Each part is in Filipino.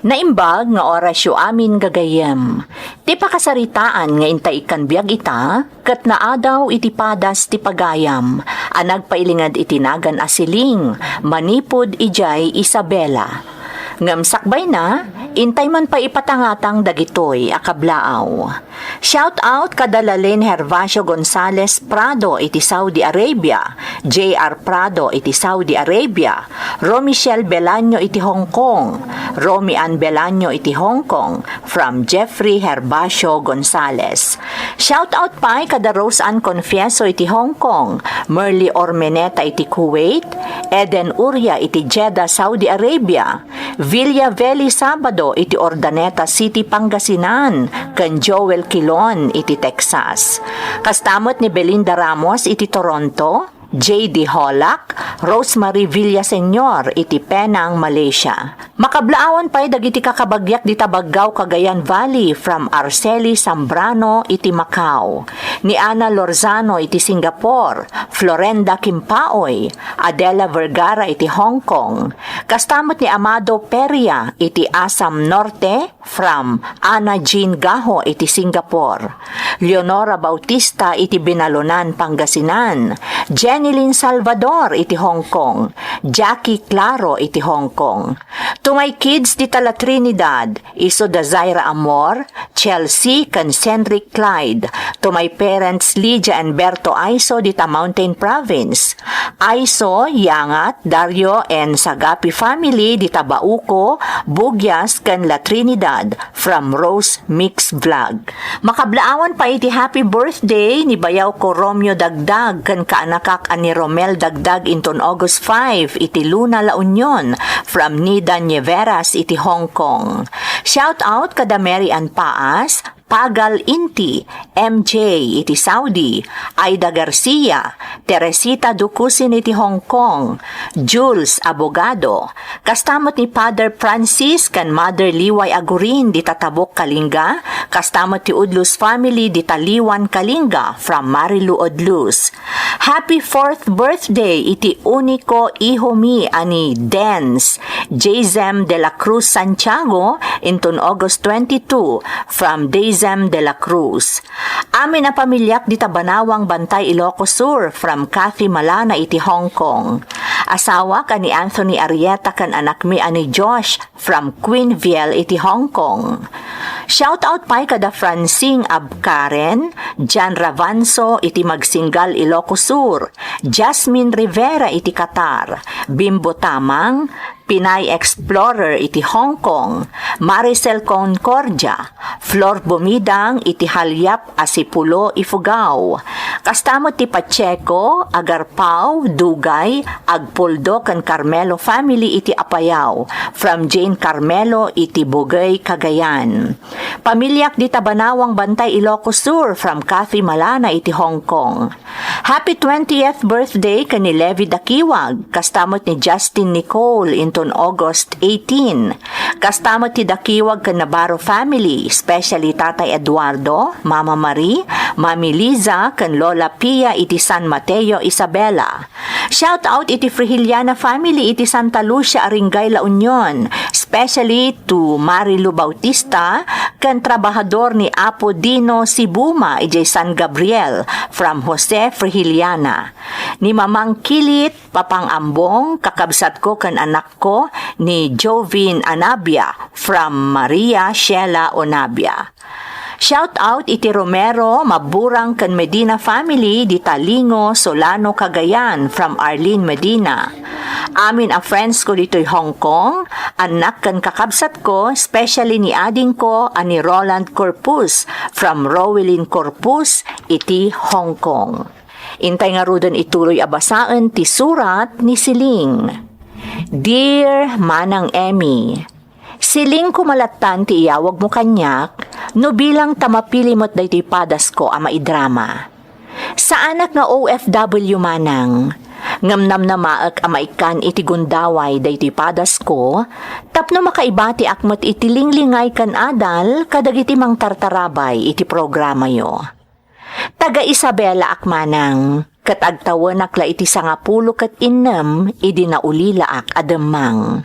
Naimbag nga oras yu amin gagayem. Ti pakasaritaan nga intay ikan biyag ita, kat naadaw iti padas ti pagayam, anag pailingad itinagan asiling, manipod ijay Isabela. Ngam sakbay na, intay man pa ipatangatang dagitoy akablaaw. Shout out kadalalen Hervasio Gonzales Prado iti Saudi Arabia, J.R. Prado iti Saudi Arabia, Romichelle Belanyo iti Hong Kong, Romy Ann Belanyo iti Hong Kong, from Jeffrey Hervasio Gonzales. Shout out pa kada Rose Ann Confieso iti Hong Kong, Merly Ormeneta iti Kuwait, Eden Uria iti Jeddah Saudi Arabia, Villa Veli Sabado iti Ordaneta City Pangasinan, ken Joel Quilon iti Texas. Kastamot ni Belinda Ramos iti Toronto, J.D. Holak, Rosemary Villaseñor iti Penang, Malaysia. Makablaawan pa'y dagiti kakabagyak di Tabaggaw, Cagayan Valley, from Arceli Zambrano iti Macau, ni Ana Lorzano iti Singapore, Florenda Kimpaoy, Adela Vergara iti Hong Kong, kastamot ni Amado Peria iti Assam Norte, from Ana Jean Gaho iti Singapore, Leonora Bautista iti Binalonan, Pangasinan, Jenilyn Salvador iti Hong Kong, Jackie Claro iti Hong Kong. To my kids di Tala Trinidad, iso da Zaira Amor, Chelsea ken Cendric Clyde. To my parents Lydia and Berto Aiso di ta Mountain Province, Aiso, Yangat, Dario and Sagapi family di Tabauco, Bugyas ken La Trinidad, from Rose Mix Vlog. Makablaawan pa iti happy birthday ni bayaw ko Romeo Dagdag ken kaanakak ani Romel Dagdag inton August 5 iti Luna La Union, from Nida Nieveras iti Hong Kong. Shout out kada Mary Ann Paas, Pagal Inti, MJ iti Saudi, Aida Garcia, Teresita Dukusin iti Hong Kong, Jules Abogado, kastamot ni Father Francis kan Mother Liway Agurin di Tatabok, Kalinga, kastamot ti Udlus family di Taliwan, Kalinga, from Marilu Odlus. Happy 4th birthday iti Unico Ihomi ani Dens, Jazem de la Cruz Santiago, inton August 22, from Dazem de la Cruz. Amin na pamilyak di Tabanawang Bantay, Ilocos Sur, from Kathy Malana iti Hong Kong. Asawa ka ni Anthony Arieta kan anak mi ani Josh, from Queenville iti Hong Kong. Shout out pa'y kada Francine Abkaren, Jan Ravanso iti Magsinggal, Ilocos Sur, Jasmine Rivera iti Qatar, Bimbo Tamang, Pinay Explorer iti Hong Kong, Maricel Concordia, Flor Bumidang iti Halyap, Asipulo, Ifugao, kastamot ti Pacheco, Agarpao, Dugay, Agpoldo kan Carmelo family iti Apayao, from Jane Carmelo iti Bugay, Cagayan. Pamilyak di Tabanawang Bantay, Ilocos Sur, from Kathy Malana iti Hong Kong. Happy 20th birthday kani Levi Dakiwag, kastamot ni Justin Nicole inton August 18. Kastamot ti Dakiwag kan Navarro family, especially Tatay Eduardo, Mama Marie, Mami Liza kan Lola Pia iti San Mateo, Isabela. Shout out iti Frihiliana family iti Santa Lucia, Aringay, La Union, especially to Marilu Bautista kan trabahador ni Apo Dino Sibuma iti San Gabriel, from Jose Frihiliana. Ni Mamang Kilit, Papang Ambong, kakabsat ko kan anak ko ni Jovin Anabia, from Maria Sheila Onabia. Shout out iti Romero, Maburang kan Medina family di Talingo, Solano, Cagayan, from Arlene Medina. Amin a friends ko dito'y Hong Kong, anak kan kakabsat ko, especially ni ading ko ani Roland Corpus, from Rowelyn Corpus iti Hong Kong. Intay nga rudan ituloy abasaan ti surat ni Siling. Dear Manang Emmy, siling kumalatan ti iyawag mo kanyak, no bilang tamapili mo't dahi padas ko ama idrama. Sa anak nga OFW manang, ngamnam na maak ama ikan iti gundaway dahi padas ko, tapno makaibati akmat iti linglingay kan adal, kadagiti mang tartarabay iti programa yo. Taga Isabela akmanang, katagtawan akla iti 10 ket 6, idi naulila ak ademang.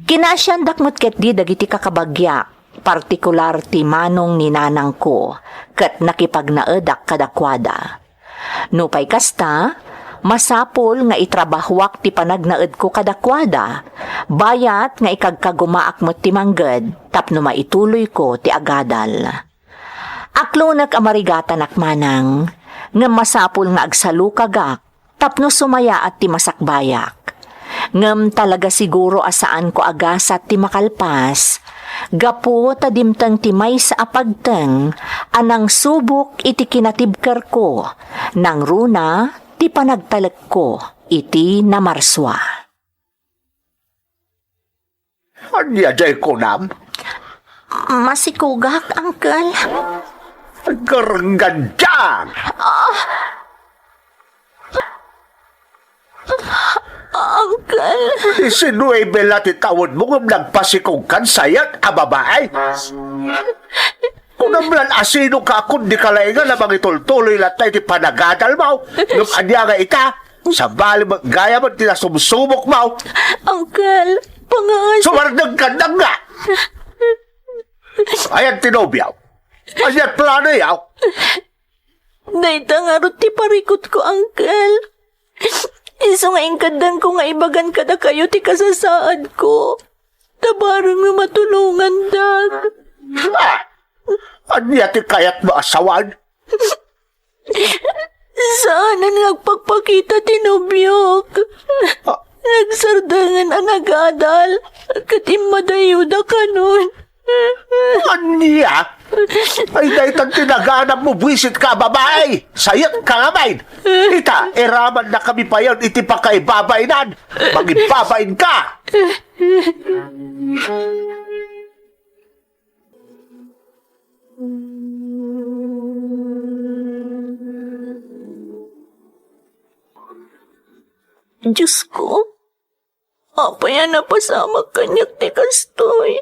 Kinasyan dakmot ket di dagiti kakabagya, partikular ti manong ni nanang ko, ket nakipagnaedak kadakwada. Nupay kasta, masapol nga itrabahwak ti panagnaed ko kadakwada, bayat nga ikagkagumaak mo ti mangged, tapno maituloy ko ti agadal. Aklonak amarigatan akmanang, nga masapol nga agsalukagak, tapno sumaya at ti masakbayak. Ngem talaga siguro asaan ko agasat ti makalpas, gapo tadimtang ti may sa apagteng, anang subok iti kinatibker ko, nang runa ti panagtalek ko, iti namarswa. Anya jay kunam? Masikugak, Uncle. Gargandyang! Uncle. Isinuebe lati tawad mo ngam nagpasikong kan sayat a babae. Kung namlan asino ka akong di kalainga lamang itultuloy latay ti panagadal mo. Ngam anya nga ita, sa bali gaya mo tinasumsumok mo. Uncle, pangas. Sumardag ka na nga. Ayan tinobyaw. Ayan plano yaw. Dayta nga ro ti parikot ko, Uncle. Iso nga ingkadan ko nga ibagan kada kayo ti kasasaad ko. Tabarang nga matulungan, Dag. Anya ti kayat mo asawan? Saan ang nagpagpakita tinubyok? Nagsardangan ang agadal, katimadayuda ka nun. Anya? Ay daytan tinaganap mo, buwisit ka, babae! Sayat ka nga, main! Ita, eraman na kami pa yun, iti pa kay babainan! Magibabain ka! Diyos ko, apa yan napasama kanyak ti kastoy?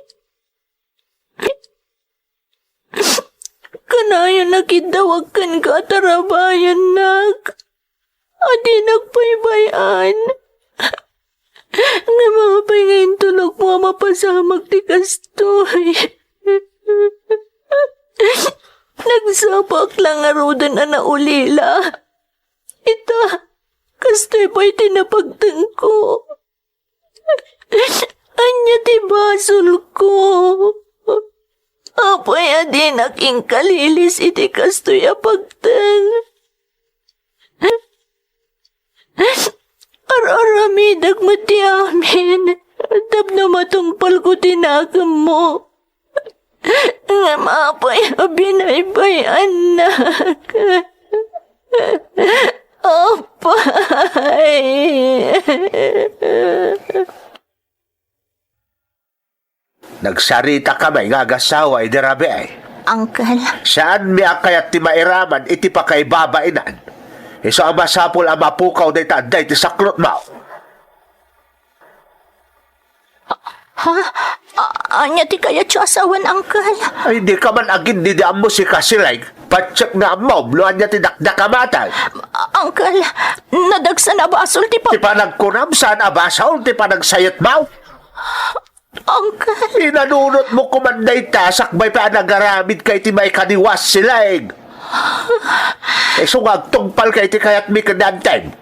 Kanayan nakidawag kan katarabayan nag. Adi nagpaybayan. Nga mga pahingayin tulog mo mapasamag ti kastoy. Nagsapak lang nga rodan na naulila. Ita, kastoy ba'y tinapagtang ko? Anya ti basol ko? Apoy adin aking kalilis iti kastoy apagtang. Ar-aramidag mo ti amin. Tapno matungpal ko tinagam mo. Nga maapoy abinaybay anak. Apay. Nagsarita ka may ngagasaway, dirabi ay. Uncle. Saan mi akayat ti mairaman, iti pa kay babainan? Iso ang masapol ang mapukaw day taday ti saklot mo. Anya ti kaya asawan, Uncle? Ay, di ka man agin di mo si Kasilag. Patsak na mo, bluan niya ti dakdakamatay. Uncle, nadagsan na basol ti Ti panagkunam, saan abasaw, ti panagsayot mo? Uncle. Inanunot mo kumanday ta, sakbay pa nagaramid kay ti may kaniwas silaig. So nga agtungpal kay ti kayat mi kadanteng.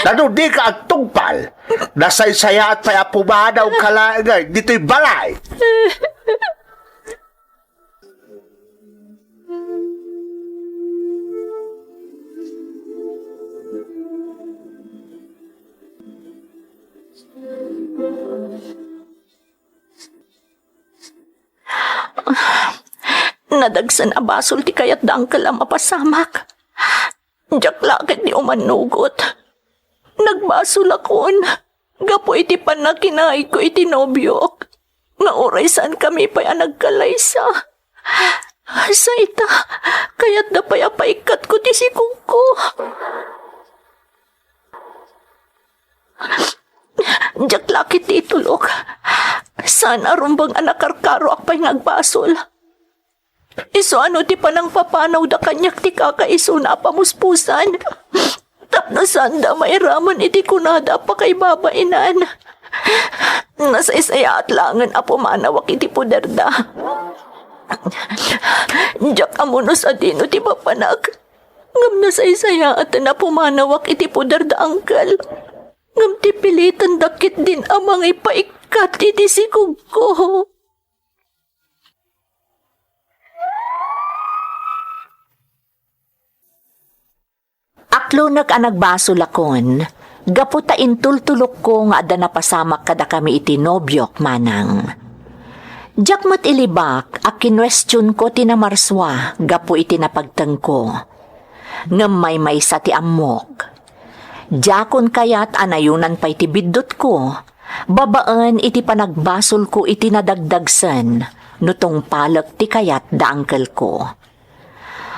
Nano di ka agtungpal, nasaysaya at paya pumanaw kalangay, dito'y balay. Nadagsan na basol ti kayat da Uncle ang mapasamak. Diyak lakit di umanugot. Nagbasol akon. Gapo iti panakinay ko iti nobyok. Nga oray saan kami pa'y nagkalaysa. Sa ita, kaya't da pa'y apaikat ko ti sikong ko. Diyak lakit ti itulok. Saan arumbang anakarkaro akpay nagbasol. Iso ano ti panang papanaw da kanyak ti kakaiso na pamuspusan. Tapno sanda mairaman iti kunada pa kay babainan. Nasaysaya at langan apo manawak iti puderda. Diyak amuno sa dino ti papanak. Ngam nasaysaya at napumanawak iti puderda angkal. Ngam ti pilitan dakit din amang ipaikat iti sikog ko. Aklo nag-anagbaso lakon, gaputa intultulok ko nga ada napasamak kada kami iti nobyok manang. Diyak mat ilibak, a kinwestiyon ko tinamarswa, gapu iti napagtang ko. Ngamay may sa ti amok. Diyakon kayat anayunan pa iti biddot ko, babaan iti panagbasol ko iti nadagdagsan, nutong palak ti kayat da angkel ko.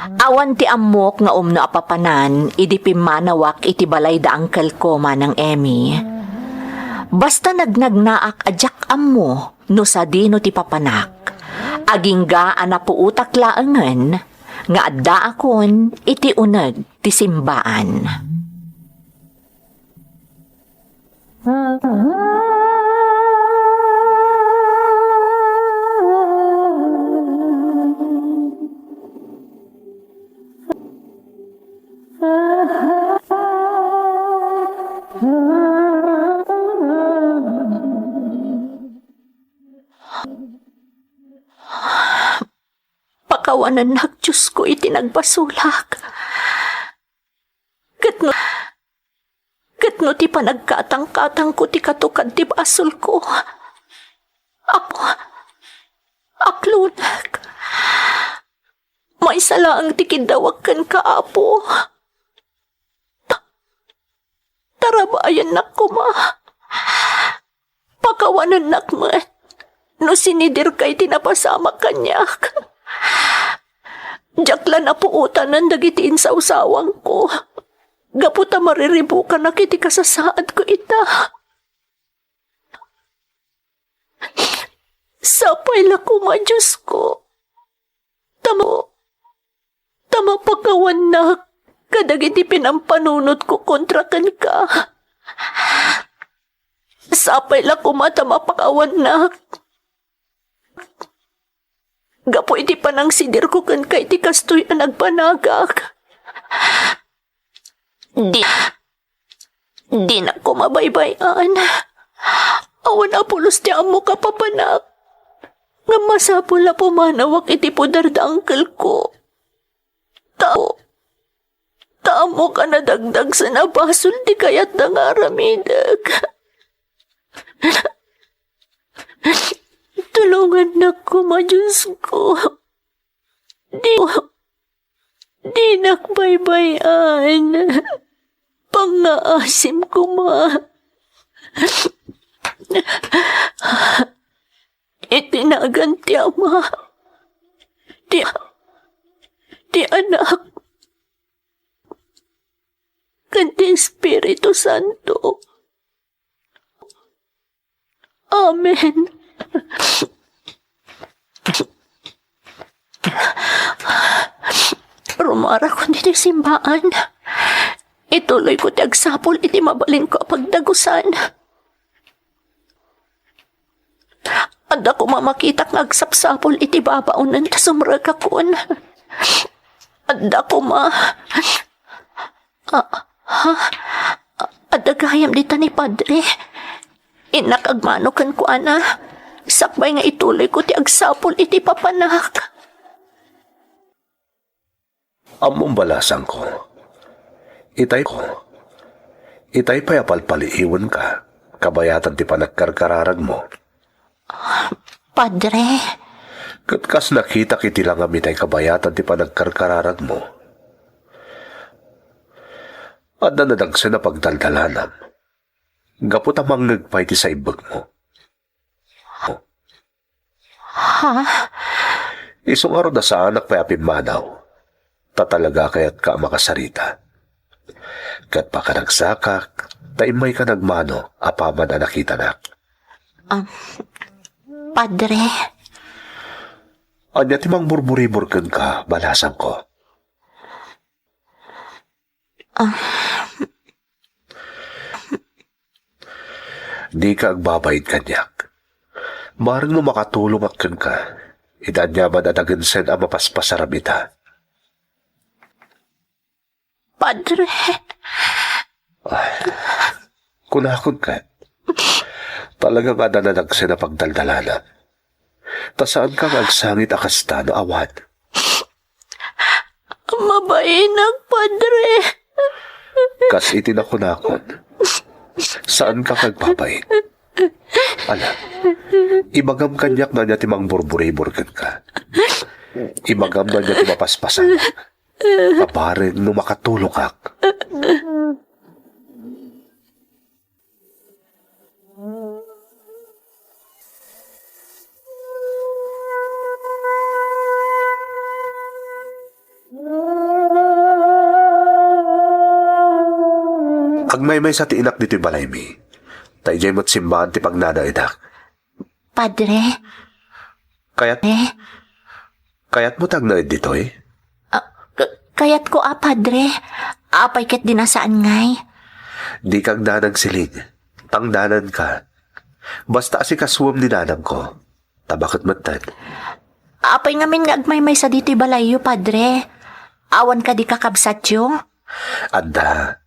Awan ti amok nga umno apapanan, idi pimanawak iti balay da angkel ko manang Emmy. Basta nagnagnaak adyak ammo, no sa dino ti papanak. Agingga anapuutak laangan, nga adda akon iti uneg ti simbaan. Pakawanan nak, Diyos ko, itinagbasulak. Gatno ti panagkatang-katang ko ti katukad ti basol ko. Aklunak. May salaang ti kidawakan ka, apo. Tarabayan nak ko, ma. Pakawanan nak, mat. No sinidir kay tinapasama kanyak. Jakla na puutanan dagitiin sa usawang ko. Gaputa mariribukan na kiti kasasaad ko ita. Sapay la ko, ma, Diyos ko. Tama pagkawan na kadagiti pinampanunod ko kontra kan ka. Sapay la ko, ma, tama pagkawan na. Gapo iti panang sidir ko kan kay ti kastoy ang nagpanagak. Di na ko mabaybayan. Awan apulos ti amo ka papanak. Nga masapul na pumanawak iti pudar da angkel ko. Tamo ka na dagdag sa nabasol di kayat na nga ramidag. Tulungan na ko, ma, Diyos ko. Di nakbaybayan. Pangaasim ko, ma. Itinagan ti ama. Ti anak. Kanti Espiritu Santo. Amen. Rumara ko dito simbaan. Ituloy ko ti agsapol iti mabalin ko pagdagusan. Anda ko mamakitak nga agsapsapol iti babaunan ta sumrag akon. Anda ko adagayam dita ni Padre. Inakagmanokan ko, ana. Sakbay nga ituloy ko ti agsapol iti papanak. Among balasan ko. Itay payapalpaliiwan ka. Kabayatan ti panagkarkararag mo. Padre. Katkas nakita kiti lang amitay kabayatan ti panagkarkararag mo. At nanadagsa na pagdaldalanam. Gapot amang nagpay ti sa ibag mo. Ha? Isong araw na sa anak pa apimadaw. Tatalaga kayat ka makasarita. Kat pakanagsakak, taimay ka nagmano, apaman na nakita na. Padre. Anya timang burburiburkan ka, balasan ko. Di ka agbabayad kanyak. Maring mo makatulong akin ka. Idan niya man adagansen ang mapaspasaram ita. Padre, Kunakon ka. Talagang adananagsen na pagdaldalana. Tasaan kang agsangit akasta no awan. mabainag, Padre. Kas itinakunakon. Saan ka kagbabayad? Ala, imagam kanyak na niya timang burburi-burgan ka. Imagam na niya timapaspasan. Kaparin no makatulong kak. Agmay-may sa tiinak dito'y balay mi. Tayo mo't simbahan ti pagnanaidak. Padre, Kayat mo tagnaid dito'y? kayat ko Padre. Apay ket dinasaan ngay. Di kang nanang siling. Tangdanan ka. Basta si kaswam ni nanang ko. Tabakit matan. Apay ngamin nga agmay-may sa dito'y balayo, Padre. Awan ka di kakabsat yo? Anda.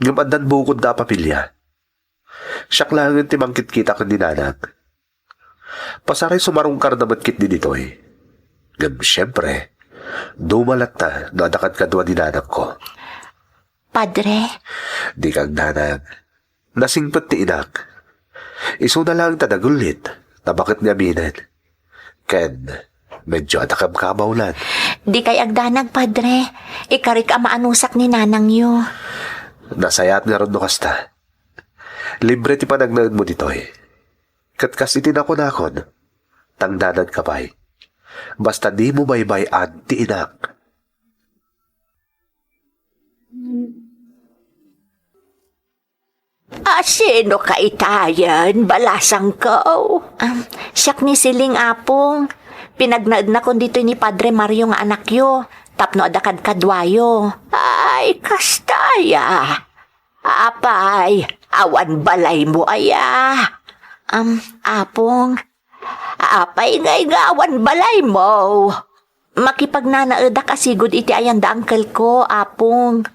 Ngamandan bukod na papilya. Siyak lang yung timangkit kita kan dinanang. Pasaray sumarong ka na matkit din dito'y. Ngam siyempre, dumalat na nadakad ka doon dinanang ko. Padre, Di kang nanang. Nasingpat ti inak. Iso na lang tadagulit na bakit niya minan. Ken, medyo atakam-kamaulan. di kay agdanag, Padre. Ikarik ang maanusak ni nanang yo. Nasayat nga ron no kasta. Libre ti panagnaon mo dito'y. Katkas itinakon-akon. Tangdanan ka pa'y. Basta di mo baybayan ti inak. Sino ka itayan? Balasang ko. Siyak ni Siling Apong. Pinagnaad na kon dito ni Padre Mario nga anak yo. Tapno adakad kadwayo. Ay, kastaya. Apay, awan balay mo aya. Apong. Apay ngay nga awan balay mo. Makipagnanaedak asigod iti ayanda angkel ko, Apong.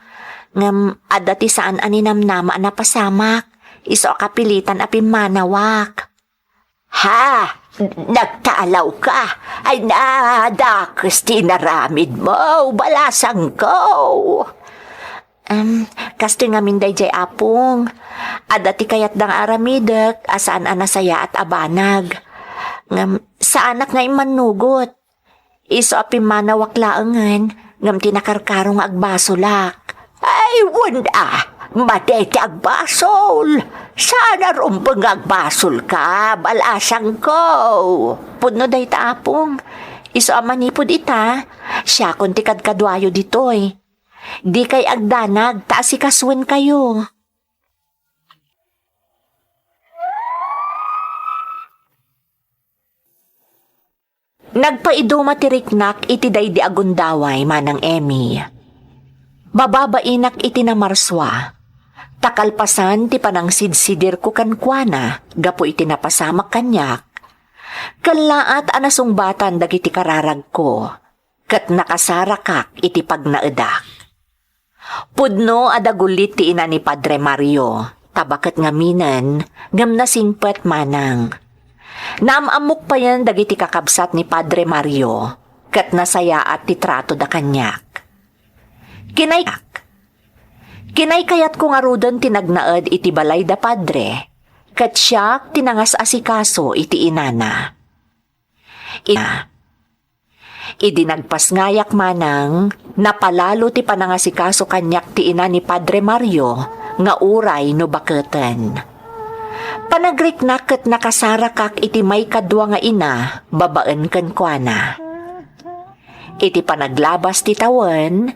Ngam adati saan aninamnama na pasamak. Iso kapilitan api manawak. Ha? Nagtaalaw ka? Ay nadakas tinaramid mo. Balasang ko. Kasto nga minday jay Apong. Adati kayat dang aramidek. Asaan anasaya at abanag. Ngam sa anak nga imanugot. Iso api manawak laengan. Ngam tinakarkarong agbasolak. Ay, wanda, madete agbasol. Sana rumpang agbasol ka, balasang ko. Pudno day taapong. Iso amanipod ita, siya kung tikad kadwayo ditoy. Di kay agdanag, taasikaswen kayo. Nagpaiduma tiriknak iti day di agundaway manang Emmy. Bababainak iti na marswa. Takalpasan ti panangsidsidir ko kankwana, gapo iti napasamak kanyak. Kalaat anasongbatan dagiti kararag ko, kat nakasarakak iti pagnaedak. Pudno adagulit ti ina ni Padre Mario, tabakat ngaminan, ngam nasingpet manang. Naamamok pa yan dagiti kakabsat ni Padre Mario, kat nasaya at titrato da kanyak. Kinay kayat ko nga rudan tinagnaed iti balay da Padre, kat siya tinangas asikaso iti inana. Idinagpas ngayak manang, napalalo ti panangasikaso kanyak ti ina ni Padre Mario, nga uray no baketen. Panagriknak ket nakasarakak iti may kadwa nga ina, babaen kenkwana. Iti panaglabas ti tawen,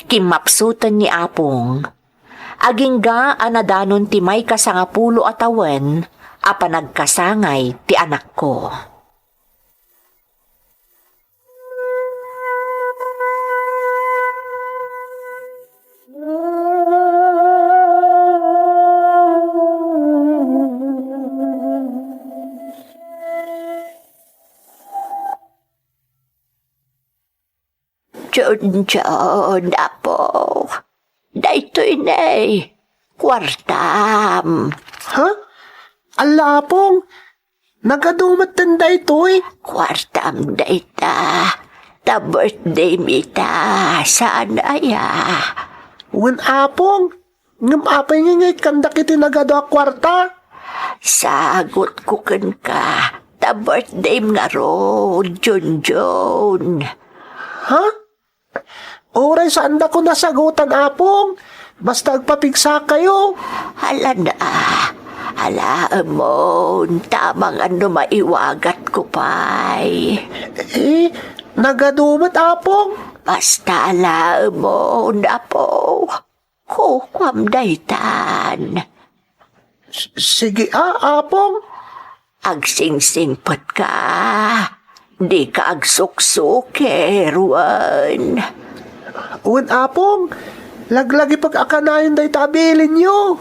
kimapsutan ni Apong. Agingga anadanon ti may kasangapulo atawen, apanagkasangay ti anak ko. John, apo. Daytoy nay. Kwartam. Ha? Alapong, nagadumat tanda ito eh. Kwartam dayta. Ta birthday mita. Saan aya? Wen apong, ngam apay nga ngay kandak iti nagado a kwarta. Sagot ko ken ka. Ta birthday nga ro, John. Ha? Oray saan da ko nasagutan apong? Basta agpapigsa kayo. Hala na. Hala mo, tamang ano maiwagat ko pa'y. Eh, nagadumat apong. Basta hala mo, napo. Kukwam daytan. Sige apong. Agsingsingpot ka. Di ka agsuksuker, Wen apong, laglagi pag-akanayon day tabilin nyo.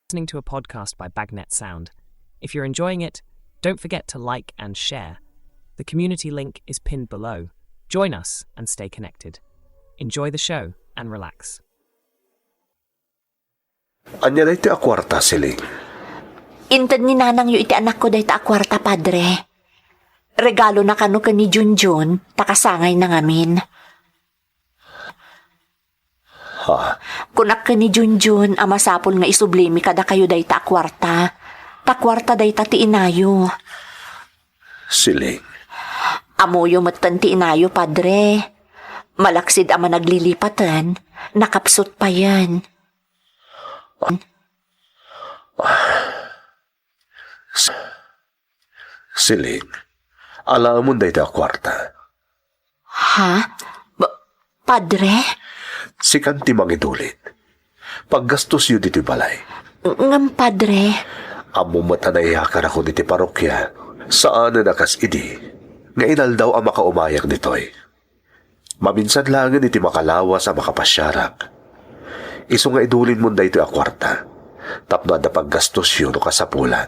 Listening to a podcast by Bagnet Sound. If you're enjoying it, don't forget to like and share. The community link is pinned below. Join us and stay connected. Enjoy the show and relax. Anya na iti akwarta sili. Intad ni nanang yu iti anak ko dayta akwarta, padre. Regalo na kano ka ni Junjun, takasangay na ngamin. Ha? Kunak ka ni Junjun, amasapol nga isublimi kada kayo dayta akwarta. Takwarta dayta ti inayo. Sili. Amoyo matan ti inayo, padre. Malaksid ama naglilipatan, nakapsot pa yan. Sili. Alam mo day ta kwarta. Ha? Padre? Si kanti mangidulit. Paggastos yun dito balay. Ngam, padre. Amo matanayakar ako diti parokya. Saan na nakas idi. Nga inal daw ang makaumayak nito'y. Maminsan lang iti makalawas ang makapasyarak. Iso nga idulin mo na ito a kwarta. Tapno na paggastos yun o kasapulan.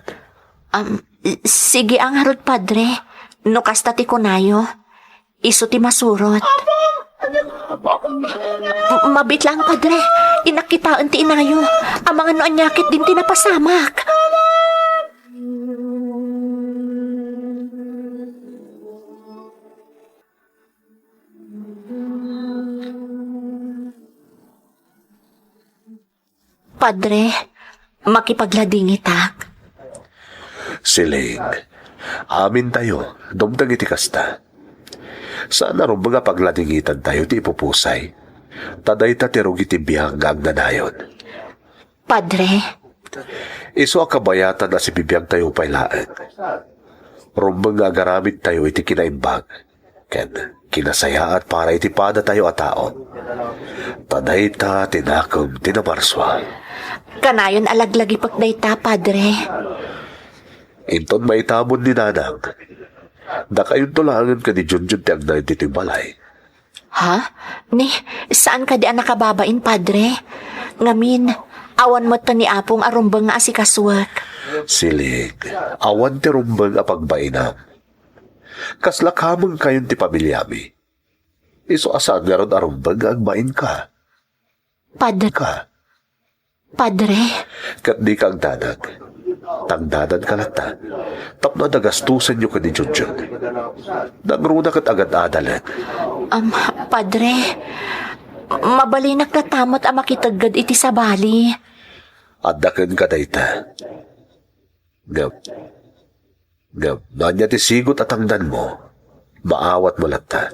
Sige ang harod, padre. No kasta ti kunayo. Iso ti masurot. Mabit lang, padre. Inakitaan ti inayo. Ang mga noanyakit din ti napasamak. Padre, makipaglading itak. Siling, amin tayo, dumtang iti kasta. Sana rin mga pagladingitan tayo ti ipupusay. Taday tatirog iti biyang ang nanayon. Padre, Iso ang kabayatan na si bibiyang tayo pailaan. Rumbang nga garamit tayo iti kinaimbang. Ken, kinasayaan para iti pada tayo a taon. Taday ta tinakong tinamarswa. kanayon alaglagi pagdayta, padre. Inton maitamon ni nanang. Da kayon tulangan ka ni Junjun tiyang na iti balay. Ha? Ni, saan ka di nakababain, padre? Ngamin, awan mo to ni Apong arumbang nga asikaswak. Silig, awan ti rumbang a pagbainam. Kaslakamang kayon ti pamilyami. Iso asaan nga ron arumbang nga agbain ka. Padre, Kat di ka ang dadag. Tangdadan ka lata. Tapno nagastusan nyo ka ni Junjun. Nagruna kat agad adalan. padre, mabalinak na tamot ang makitagad iti sabali. Adakan ka dayta. Nanya ti sigot at tangdan mo. Maawat mo lata.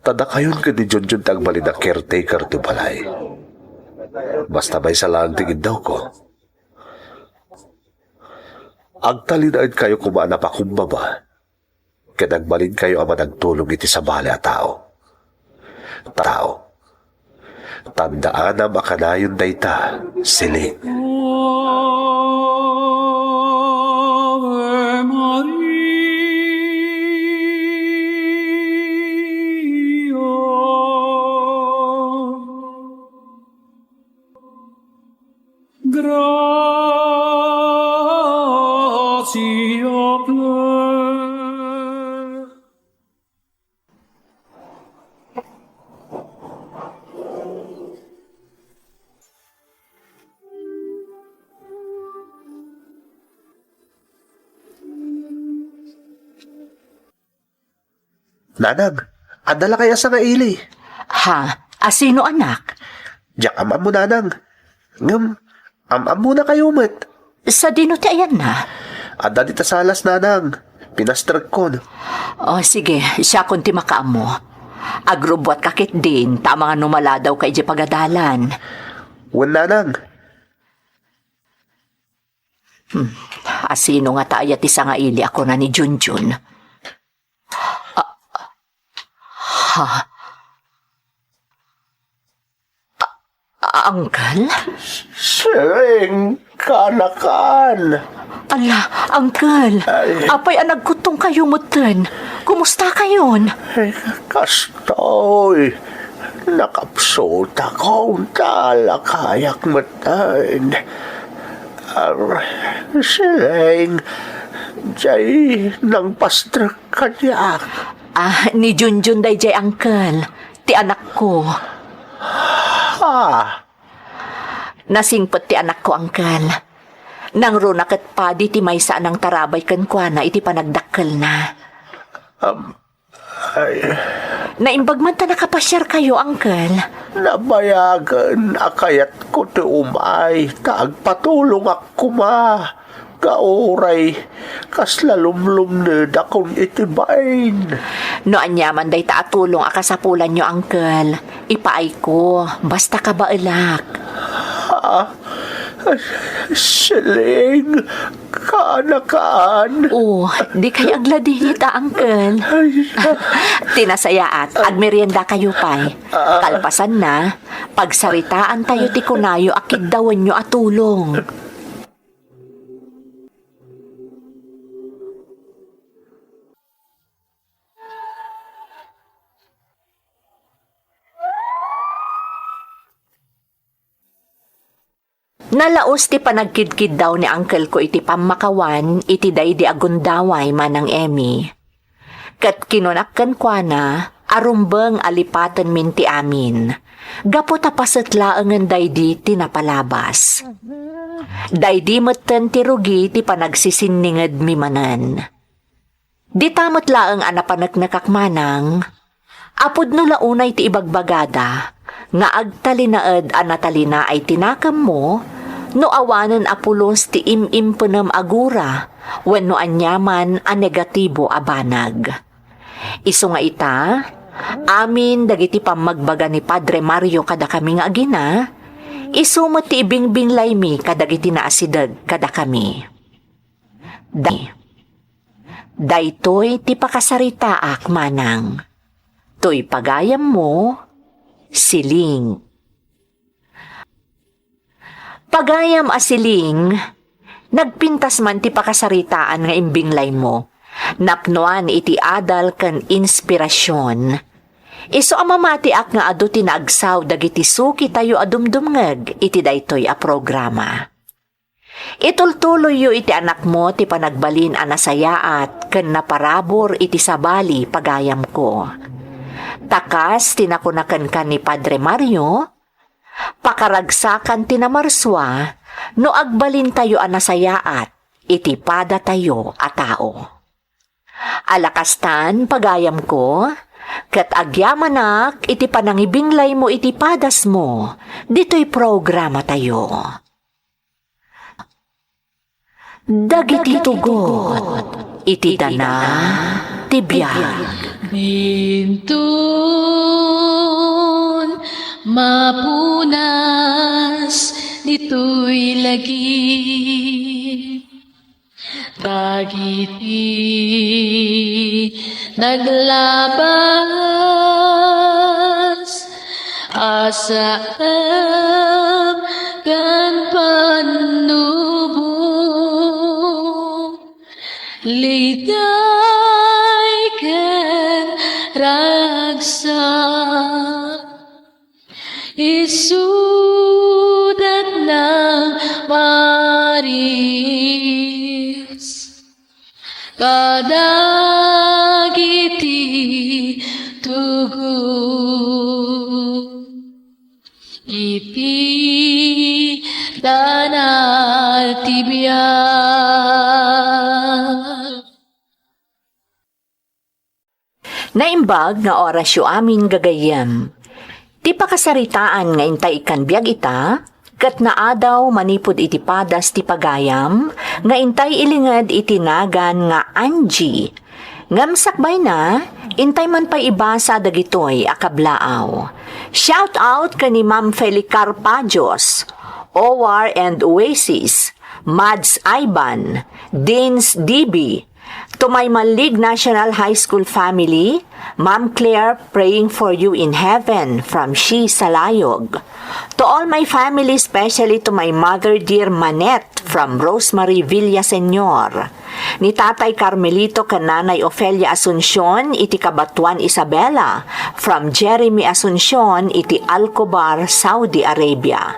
Tada kayon ka ni Junjun tagbali na caretaker to balay. Basta may salang tingin daw ko. Agtalinaid kayo kumana pa kumbaba. Kanagbalin kayo ama nagtulong iti sa bali a tao. Tandaan na makanayon dayta, siling. Ave Maria. Gratia plena. Nanang, adala kaya sa nga ili. Ha? Asino anak? Diyak amam mo, nanang. Ngam, amam muna kayo, met. Sa dino ti ayan na? Ada dita salas, nanang. Pinastrag ko. O sige, siya kung ti makaamo. Agrobwat kakit din, ta mga numala daw kay di pagadalan. Wan, nanang. Asino nga taaya ti sa nga ili ako na ni Junjun. Uncle? Siling, kanakan. Ala, Uncle. Apay anagkutong kayo mutan. Kumusta kayon? Ay, kastoy. Nakapsota ko ang talakayak matan. Siling, jay, nang pastrak kanyak. Ni Junjun day jay Uncle. Ti anak ko. Ha? Nasingpot ti anak ko, Uncle. Nang runakat pa di ti may saan ang tarabay kan kwa na iti panagdakkel na. Ay, Naimbag man ta nakapasyar kayo, Uncle. nabayagan akayat ko ti umay. Tagpatulong ako ma. Kauray, kaslalumlum na dakon itibain. No anyaman day ta atulong akasapulan nyo, Uncle. Ipaay ko, basta ka bailak. Siling, kanakaan. Di kay agladin ta, Uncle. Tinasayaat, agmerienda kayo pay. Kalpasan na, pagsaritaan tayo ti kunayo akid dawan nyo atulong. Nalaos ti panagkidkid daw ni uncle ko iti pamakawan, iti day di agundaway manang Emmy. Kat kinunakkan kwa na, arumbeng alipatan min ti amin. Gapo tapaset laengen day di tinapalabas. Day di metten ti rugi ti panagsisininged mi manan. Di tamot laeng anapanek nakakmanang, apod no launay ti ibagbagada, nga agtalinaed anatalina ay tinakam mo, no awanen apulons ti imimpenem agura, wenno anyaman a negatibo a banag. Isu nga ita, amin dagiti pamagbaga ni Padre Mario kada kami nga agina, isu met ti ibingbinglay mi kadagiti naasidag kada kami. Daytoy ti pakasaritaak manang. Toy pagayam mo, siling. Pagayam a siling, nagpintas man ti pakasaritaan nga imbinglay mo. Napnoan iti adal ken inspirasyon. Isu amamati ak nga adu tinagsaw dagiti suki tayo adumdumngeg iti daytoy a programa. Itultuloy yo iti anak mo ti panagbalin a nasayaat ken naparabor iti sabali pagayam ko. Takas tinakunakan ka ni Padre Mario, pakaragsakan tinamarswa, no agbalin tayo a nasayaat iti pada tayo a tao. Alakastan pagayam ko, kat agyamanak iti panangibinglay mo iti padas mo, dito'y programa tayo. Dagiti tugot, iti dana, tibiyag. Bintun mapunas dito'y lagi dagiti naglabas asam kan panubo liday ken ragsak isudat ng maris kadagiti tugon iti danal tibiyag. Naimbag nga orasyo amin gagayem. Ti pakasaritaan nga intay ikan biag ita, kat naadaw manipod iti padas ti pagayam, nga intay ilingad itinagan nga Angie. Ngam sakbay na, intay man pa ibasa dagitoy akablaaw. Shout out ka ni Ma'am Felicar Pajos, OR and Oasis, Mads Iban, Deans DB, to my Malig National High School family, Ma'am Claire praying for you in heaven from She Salayog. To all my family, especially to my mother dear Manette from Rosemary Villaseñor. Ni Tatay Carmelito kan Nanay Ofelia Asuncion iti Kabatuan Isabela from Jeremy Asuncion iti Alcobar, Saudi Arabia.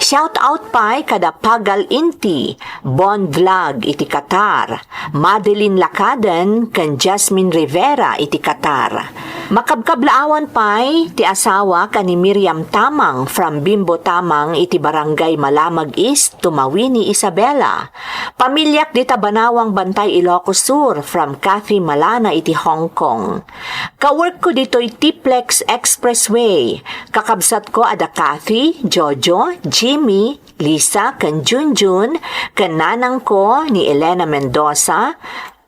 Shout out pa kada Pagal Inti, Bon Vlog iti Qatar, Madeline Lacaden kan Jasmine Rivera iti Qatar. Makabkablaawan pa'y ti asawa ka ni Miriam Tamang from Bimbo Tamang iti Barangay Malamag East, Tumawini, Isabela. Pamilyak di Tabanawang Bantay, Ilocos Sur from Cathy Malana iti Hong Kong. Kawork ko dito'y Tiplex Expressway. Kakabsat ko ada Cathy, Jojo, Jimmy, Lisa, kan Junjun, kan nanang ko ni Elena Mendoza,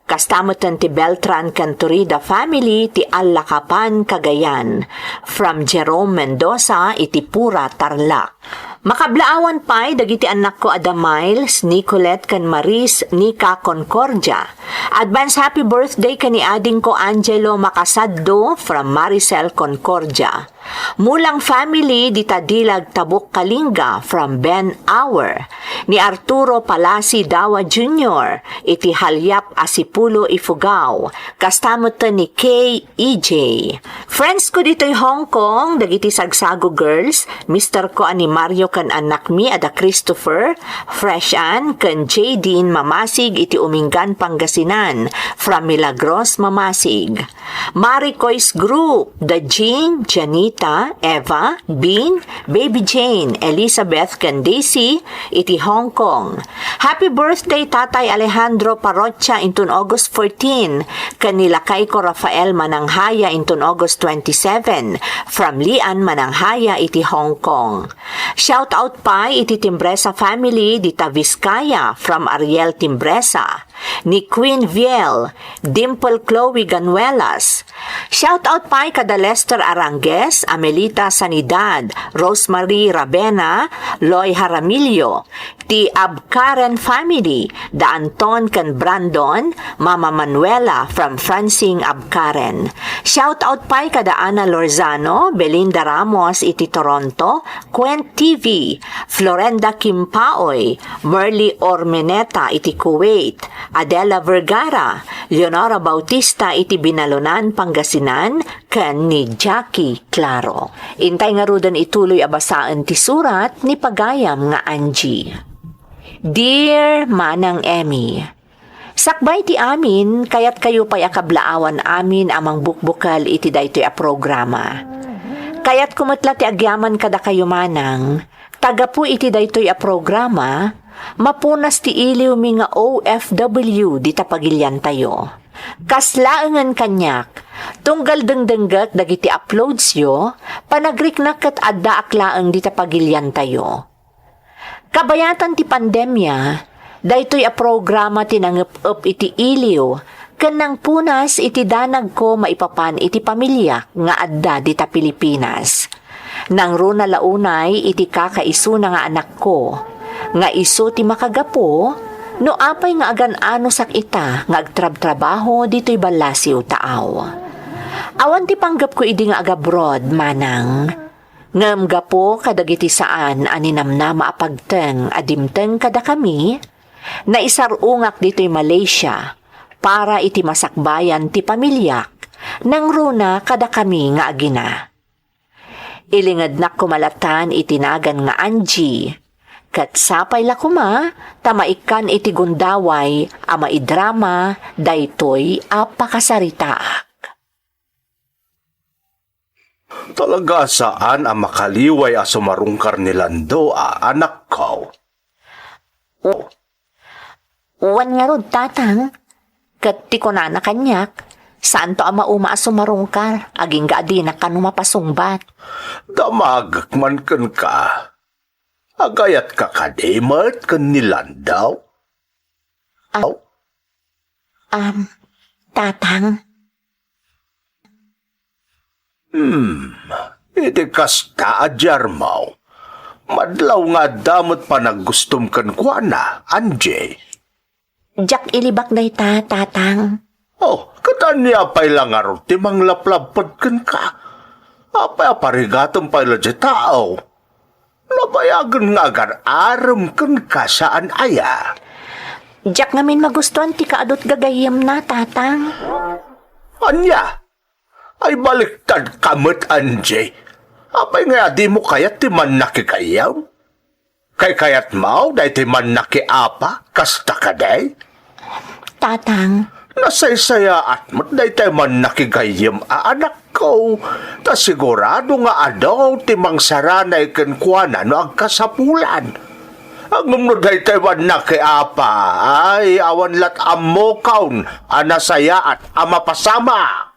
kastamutan ti Beltran Canturida family ti Allacapan, Cagayan. From Jerome Mendoza iti Pura, Tarlac. Makablaawan pa'y dagiti anak ko ada Miles, Nicolette kan Maris, Nika Concordia. Advance happy birthday kani ading ko Angelo Macasaddo from Maricel Concordia. Mulang family di Tadilag Tabuk Kalinga from Ben Hour. Ni Arturo Palasi Dawa Jr. iti Halyap Asipulo Ifugao. Kastamutan ni K.E.J. Friends ko dito'y Hong Kong, dagiti Sagsago Girls, Mr. ko ani Mario kan anak mi ada Christopher, Fresh Ann kan Jadine Mamasig iti Umingan, Pangasinan from Milagros, Mamasig. Maricoy's Group, The Jean, Janita, Eva, Bean, Baby Jane, Elizabeth kan Daisy iti Hong Kong. Happy birthday Tatay Alejandro Parrocha intun August 14, kanilakay ko Rafael Mananghaya intun August 27 from Lian Mananghaya iti Hong Kong. Shout out pa iti Timbresa family dita Vizcaya from Ariel Timbresa. Ni Queen Viel, Dimple Chloe Ganuelas. Shout out pa kada Lester Arangues, Amelita Sanidad, Rosemary Rabena, Loy Jaramillo, ti Abkaren family, da Anton kan Brandon, Mama Manuela from Francing Abkaren. Shout out pa kada Ana Lorzano, Belinda Ramos iti Toronto, Quent TV, Florenda Kimpaoy, Merly Ormeneta iti Kuwait, Adela Vergara, Leonora Bautista iti Binalunan, Pangasinan, ken ni Jackie Claro. Intay nga rudan ituloy abasaan ti surat ni Pagayam nga Angie. Dear Manang Emmy, sakbay ti amin, kayat kayo pa'y akablaawan amin amang bukbukal iti daytoy a programa. Kayat kumatla ti agyaman kada kayo manang, taga po iti daytoy a programa, mapunas ti iliw mi nga OFW di tapagilyan tayo. Kaslaangan kanyak, tunggal dengdenggat dagiti uploads yo, panagriknak kat adda aklaang di tapagilyan tayo. Kabayatan ti pandemya, daytoy a programa tinangup iti iliw, kanang punas iti danag ko maipapan iti pamilya nga adda di ta Pilipinas. Nang runa launay iti kakaiso na nga anak ko, nga iso ti makagapo, no apay nga agan-ano sak ita nga agtrab-trabaho dito'y balasiw taaw. Awan ti panggap ko idi nga agabroad, manang. Ngam gapo kadagiti saan aninam na maapagteng adimteng kada kami, na isarungak dito'y Malaysia para iti masakbayan ti pamilyak, nang runa kada kami nga agina. Ilingad na kumalatan itinagan nga Angie, kat sapay la kuma, tamaikan iti gundaway, ama idrama, daytoy apakasaritaak. Talaga saan ang makaliway a sumarungkar ni Lando anak ko? Uwan nga rod, tatang. Kat ti ko na kanyak, Saan to ang mauma sumarungkar? Aging gaadi na ka mapasungbat. Damagak man kan ka. Agayat ka kadimat kan nilandaw. Tatang, Iti kasta adyar mo. Madlaw nga damot pa naggustom kan kwa na, Anjay. jak ilibak na ita, tatang. Oh, katanya pa'y lang araw timang laplapad kan ka. Apay aparigatong pa'y la tao. Nabayagan nga agar aram kan ka saan aya. Jak ngamin magustuhan ti kaadot gagayam na, tatang. Anya? Ay baliktad kamot, Anjay. Apay nga di mo kayat ti man nakikayaw? Kay kayat mo, dahi ti man nakiapa, kasta ka day? Tatang, Nasaysaya at mo't dahi ti man nakigayam anak ko. Ta sigurado nga adaw ti mang saranay kenkwana no agkasapulan. Ang umno dahi ti man nakiapa, ay awan lat amo kaun, anasaya at amapasama.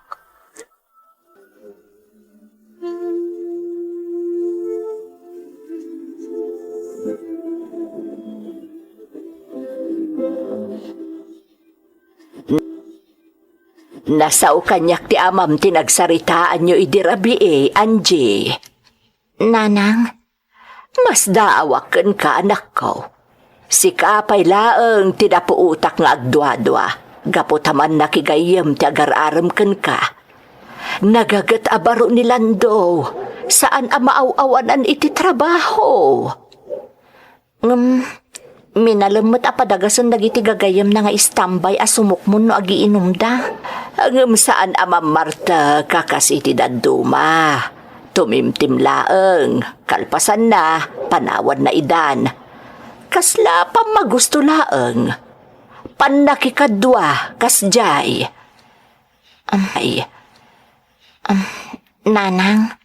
Nasao kanyak ti amam tinagsaritaan nyo idirabi Angie. nanang, Mas daawakan ka anak ko. Si kapay laeng tidapuutak nga agdwa-dwa. Gaputaman nakigayam ti agar-aram kan ka. Nagagat abaro ni Lando. Saan amaaw-awanan iti trabaho? minalamot apadagason dagiti gagayam na nga istambay asumukmon no agiinom da. Ang saan ama Marta kakas iti daduma. Tumimtim laeng, kalpasan na, panawan na idan. Kasla pa magusto laeng. Panakikadwa, kasjay. Nanang,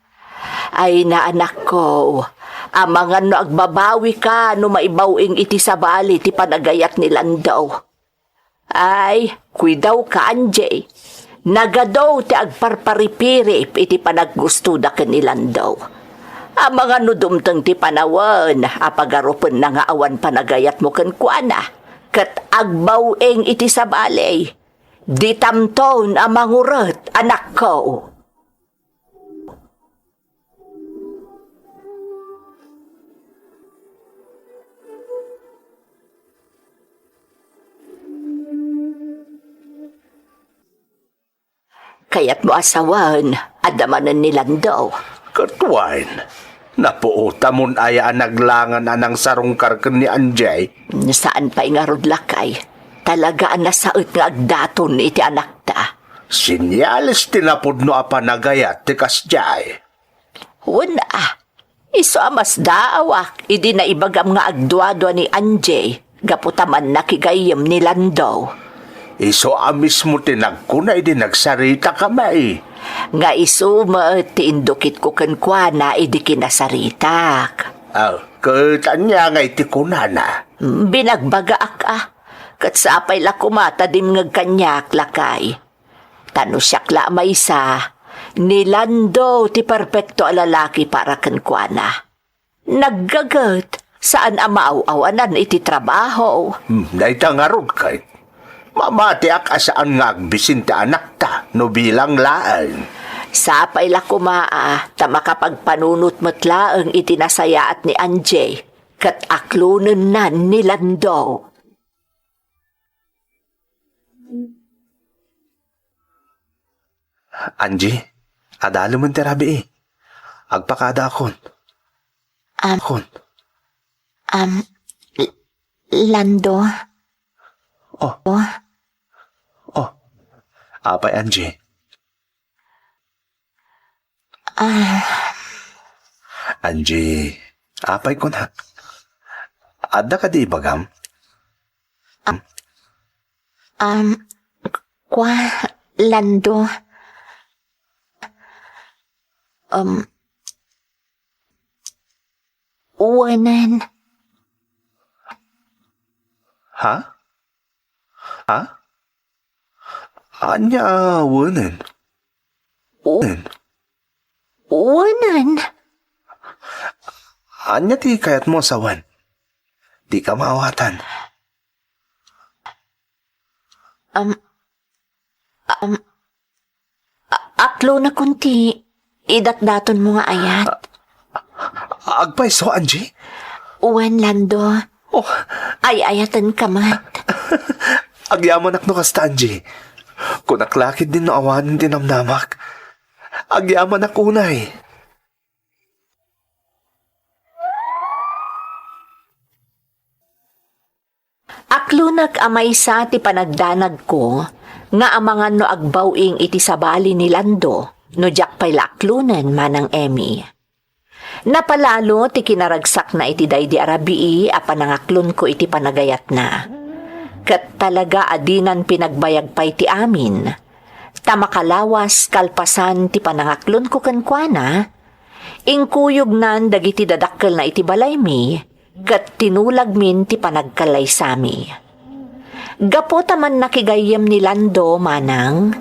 Ay na anak ko, amangan no agbabawi ka no maibawing iti sabali ti panagayat ni Landaw. Ay, kuidaw ka Anjay. Nagadaw ti agparparipirip iti panaggusto da ken ni Landaw. Amangan no dumteng ti panawan, apagarupen na nga awan panagayat mo ken kuana. Ket agbawing iti sabali. Di tamton amanguret anak ko. Kaya't mo asawan, adamanan ni Lando. Katwain, napuuta mon aya naglangan anang sarungkar ken ni Anjay. Saan pa'y nga rod lakay? Talagaan na saot nga agdaton iti anak ta. Sinyalis tinapod no apanagayat ti kasjay. Wala. Iso amas daawak, idi na ibagam nga agdwadwa ni Anjay. Gaputaman nakigayam ni Lando. Iso amis mo tinagkuna idi nagsarita kamay. Nga iso tiindukit ko kenkwana idi kinasaritak. Katanya nga iti kunana. Binagbagaak kat sapay la kumata dim ngagkanyak lakay. Tano siyak la maysa, ni Lando ti perpekto a lalaki para kenkwana. Naggagat, saan amaaw-awanan iti trabaho. Daita nga rod kay. Mamati ak asaan nga agbisin ti anak ta, no bilang laan. Sapay la kumaa, ta makapagpanunot matlaang itinasayaat ni Anjay, kat aklunan na ni Lando. Angie, adalo man terabi Agpakada akon. Lando, Apay Angie. Angie, apay ko na. Ada ka di bagam? kwa, Lando, wanan, Ha? Anya, wanan. Wanan. Anya ti kayat mo sawan. Di ka maawatan. Aklo na kunti. Idatdaton mo nga ayat. Agpay so, Angie? Uwan, Lando. Oh, Ay, ayatan ka mat. agyaman ak no kasta, Angie. Kung naklakid din no awanin din ang namak. Agyaman ak unay. Aklunag amay sa ti panagdanag ko, nga amangan no agbawing iti sabali ni Lando, no jak pay laklunan manang Emmy. Napalalo ti kinaragsak na iti daydi arabii a panangaklon ko iti panagayat na. Kat talaga adinan pinagbayag pay ti amin. Tamakalawas kalpasan ti panangaklon ko kankwana, ingkuyog nan dagiti dadakkel na iti balay mi, kat tinulag min ti panagkalay sami. Gapo taman nakigayem ni Lando manang,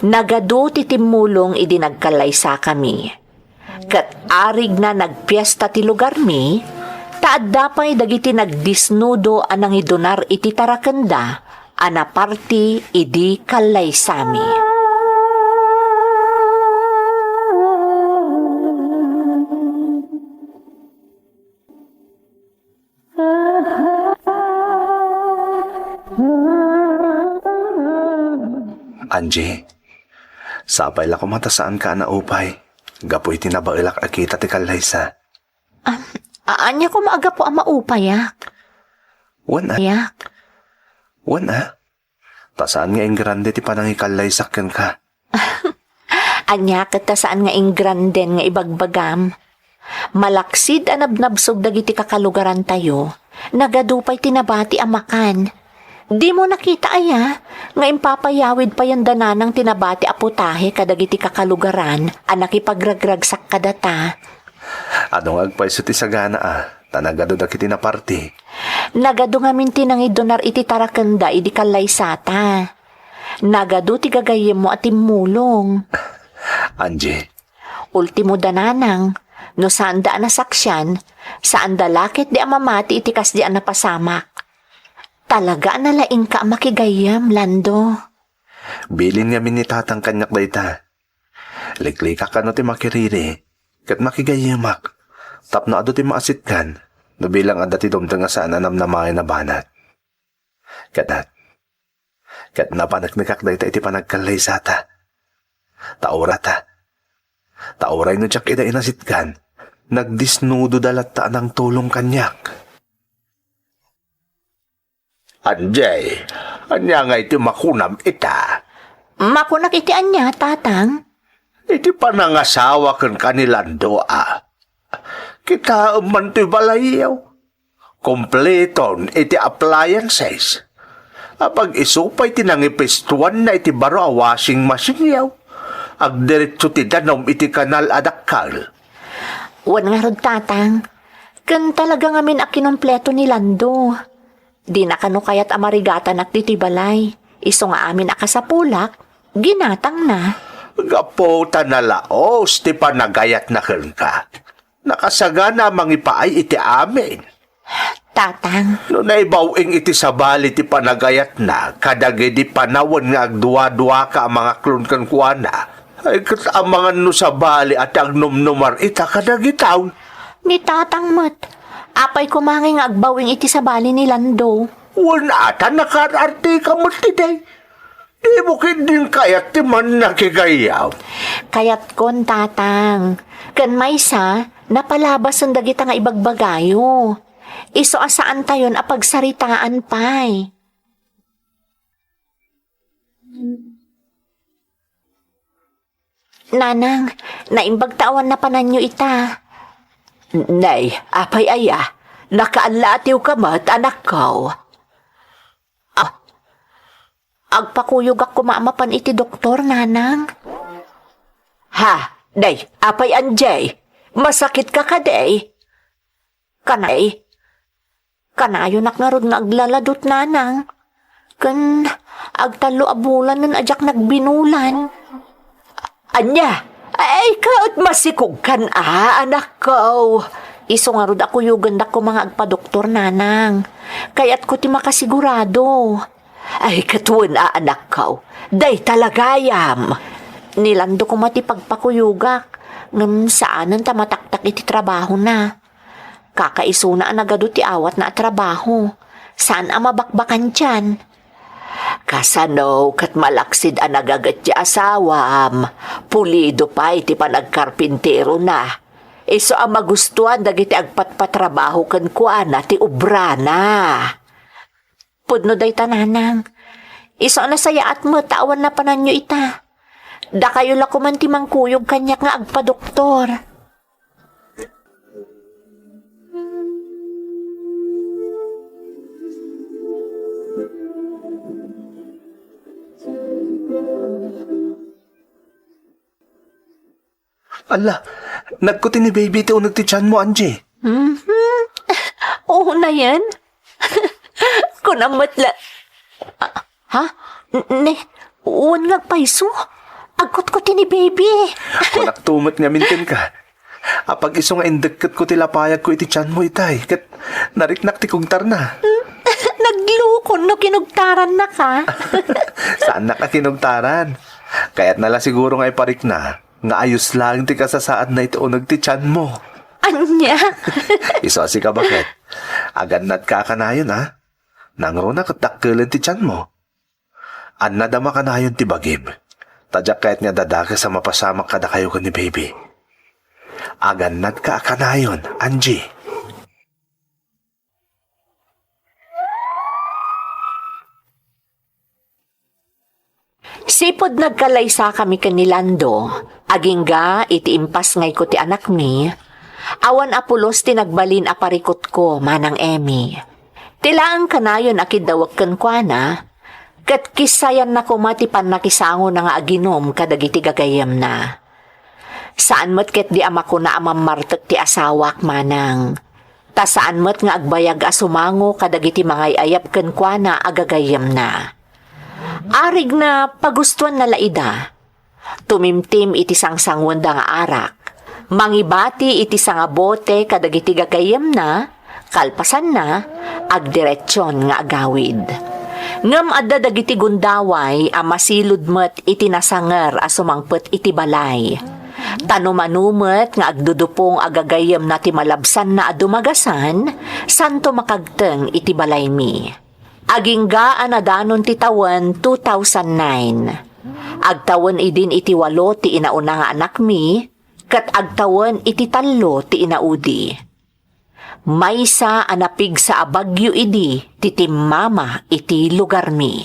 nagadu ti timulong idi nagkalay sa kami. Kat arig na nagpiesta ti lugar mi, taad dapay dagiti nagdisnudo anang idonar iti tarakenda, anaparti idi kalay sami. Angie, sapay la kumatasaan ka na upay. Gapoy tinabailak akita ti kalaysa. Anya ko maaga po ang maupayak. Wana, Yak. wana. Tasaan nga yung grande ti panangikallaysak ken ka. Anya kata saan nga ingranden nga ibagbagam. Malaksid anabnabsog dagiti kakalugaran tayo. Nagadupay tinabati amakan. Di mo nakita aya, nga impapayawid pa yung dananang tinabati aputahe kadagiti kakalugaran, anakipagragragsak kadata. Anong agpay sa ti sagana tanagado da kiti na party. Nagado nga minti nang idonar iti tarakenda idi kalaysata. Nagado ti gagayem mo at imulong. Angie, Ultimo dananang, no saan da nasaksyan, saan da lakit di amamati iti kas di napasamak. Talaga nalaing ka makigayam, Lando. bilin nga min ni tatang kanyak dayta. Liklika ka no ti makiriri, kat makigayimak. Tapno ado ti maasit kan, no bilang ada ti dumdang nga saan anam na mga nabanat. Kat napanagnikak dayta iti panagkalay sata. Taurata. Tauray no tsak ida inasit kan, nagdisnudo dalat taan ang tulong kanyak. Anjay, anya nga iti makunam ita. Makunak iti anya, tatang. Iti panangasawa ken kanilando Kita man ti balayaw. Kompleton iti appliances. Apag isupay tinangipistuan na iti baro a washing machine yaw. Agdiretso ti danom iti kanal adakkal. Wan nga rod, tatang. Kan talaga nga min akinumpleto ni Lando. Di na kano kayat amarigatan at titibalay. Iso nga amin akasapulak, ginatang na. Gapota na laos ti panagayat na ka. Nakasagana mangipaay iti amin. Tatang, No naibawing iti sabali ti panagayat na, kadagi di panawan nga agduwa-duwa ka ang mga klon kuana. Ay kat amangan no sabali at ang numnumar ita kadagi taon. ni tatang mat. Apay kumanging agbawing iti sa bali ni Lando. Wala ata nakararte ka mo tiday. Di mo din kayat ti man nakigayaw. Kayat kon, tatang. Kan maysa, napalabas ang dagita nga ibagbagayo. Iso asaan tayon apagsaritaan pay. Nanang, naimbagtawan na pananyo ita. Nay, apay aya, nakaanlatiw ka mat anak ko. Agpakuyog ako maamapan iti doktor, nanang. Ha, day, apay anjay, masakit ka ka day. Kanayo nak nga rod nga aglaladot, nanang. Kan, agtalo abulan nun ajak nagbinulan. Anya, ay kaot masikog kan anak ko. Iso nga rod ako yugan ko mga agpa-doktor nanang. Kaya't ko ti makasigurado. Ay katuon anak ko. Day talagayam. Nilando ko mati pagpakuyugak. Ngam saanan ta mataktak iti trabaho na. Kakaiso na anagado ti awat na trabaho. Saan ang mabakbakan tiyan? Kasano kat malaksid ang nagagat ti asawam. Pulido pa iti panagkarpintero na. Iso ang magustuhan dagiti agpatpatrabaho kan kuana ti ubrana. Pudno day tananang. Iso na saya at matawan na pananyo ita. Da kayo lakuman ti mangkuyog kanyak nga agpa-doktor. Ala, nagkuti ni baby ti unag ti tiyan mo, Angie. Oo na yan. Kunamatla. Ha? Uwan nga paiso. Agot ko ti ni baby. Kung nagtumot nga mintin ka. Apag iso nga indagkat ko ti lapayag ko iti tiyan mo itay. Kat nariknak ti kugtar na. Naglukon no kinugtaran na ka. Saan na ka kinugtaran? Kaya't nala siguro nga iparik na. Nga ayos lang ti kasasaad na ito unag ti tiyan mo. Anya? Iso si ka bakit? Aganad ka kanayon ha? Nangro na katakkelan ti tiyan mo. An nadama ka na yun ti bagib. Tadyak kahit nga dadaka sa mapasamak kada kayo ka ni baby. Aganad ka kanayon, Angie. Sipod nagkalaysa kami kanilando. Agingga iti impas ngay ko ti anak mi. Awan apulos ti nagbalin aparikot ko manang Emmy. Tilaan kanayon akid dawag kan kuana. Kat kisayan na kumatipan nakisango na nga aginom kadagiti gagayam na. Saan mo't ket di ama ko na amamartek ti asawak manang. Ta saan mo't nga agbayag asumango kadagiti mga ayap ken kuana agagayam na. Arig na pagustuhan na laida. Tumimtim iti sangsangwan da nga arak. Mangibati iti sanga bote kadagiti gagayam na. Kalpasan na agdiretsyon nga agawid. Ngam adda dagiti gundaway a masilud met iti nasanger a sumangpet iti balay. Tanumanumet nga agdudupong agagayam na ti malabsan na adumagasan, santo makagteng iti balay mi. Agingga anadanon ti tawen 2009. Agtawan idin iti 8 ti inauna nga anak mi, kat agtawan iti 3 ti inaudi. Maysa anapig sa abagyo idi, ti timmama iti lugar mi.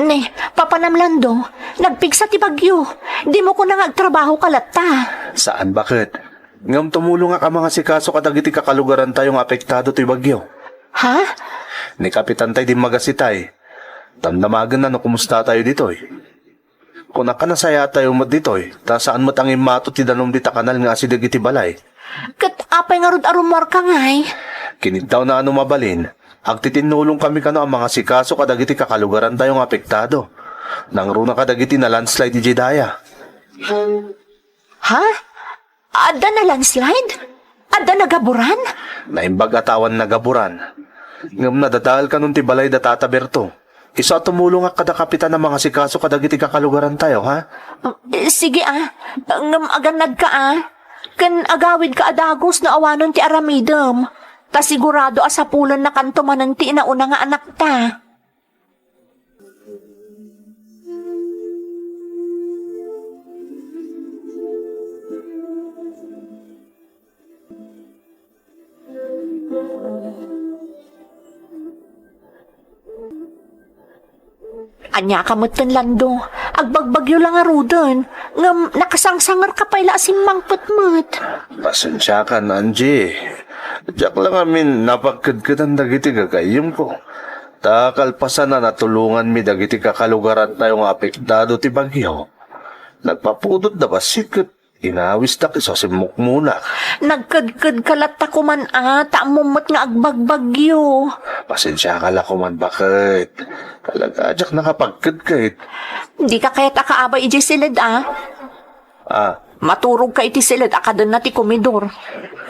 Ne, papanamlando, nagpigsa ti bagyo. Di mo ko nangagtrabaho kalata. Saan bakit? Ngam tumulong nga ka mga sikaso kadagiti kakalugaran tayong apektado ti bagyo. Ha? Ni Kapitan tay di magasitay. Tamdamagan na no kumusta tayo ditoy. Kung nakanasaya tayo mo ditoy, ta saan mo tanging mato ti danom di takanal nga si dagiti balay. Kat apay nga rod arumar ka ngay. Kinitaw na ano mabalin, agtitinulong kami kano ang mga sikaso kadagiti kakalugaran tayong apektado. Nangruna kadagiti na landslide di Jedaya. Ha? Ada na landslide? Ada na gaburan? Naimbag atawan na gaburan. Ngam nadadahal ka nun ti balay da Tata Berto. Isa tumulong nga kada kapitan ng mga sikaso kadagiti kakalugaran tayo, ha? Sige ngam aganad ka Kan agawid ka adagos na awanon ti aramidem. Ta sigurado asapulan na kanto manan ti inauna nga anak ta. Anya ka mo't lando. Agbagbagyo lang nga rudan. Ngam nakasangsangar ka pala asimang putmut. Pasensya ka, Angie. Diyak lang amin napagkadkatan dagiti gagayom ko. Takalpasan na natulungan mi dagiti kakalugaran tayo nga apektado ti bagyo. Nagpapudot na basikot. Inawis ta kiso si mukmuna. Nagkadkad kalat ta kuman taamumot nga agbagbagyo. Pasensya ka la kuman bakit. Kalagajak nakapagkadkait. Di ka kayat akaabay iti silid Maturog ka iti silid akadan na ti komidor.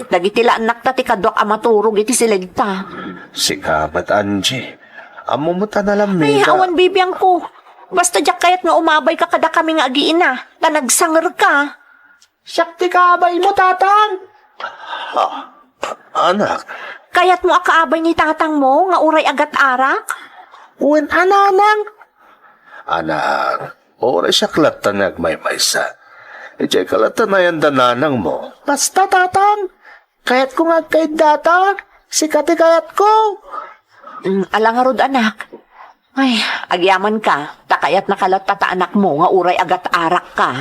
Dagiti anak ta ti kadwak maturog iti silid ta. Sikamat, Angie. Amo mo ta nalamig. Ay, awan bibiyang ko. Basta diyak kayat nga umabay ka kada kami nga agiina. Na nagsanger ka. Sakti kaabay mo, tatang. Anak, Kayat mo akaabay ni tatang mo nga uray agat arak. Uwan, ananang. anak, oras siya klatan nagmaymaysa. Ijay kalatan na yan dananang mo. Basta, tatang. Kayat ko nga kay data. Sikati kayat ko. Alangarod anak. Ay, agyaman ka. Takayat nakalatata anak mo nga uray agat arak ka.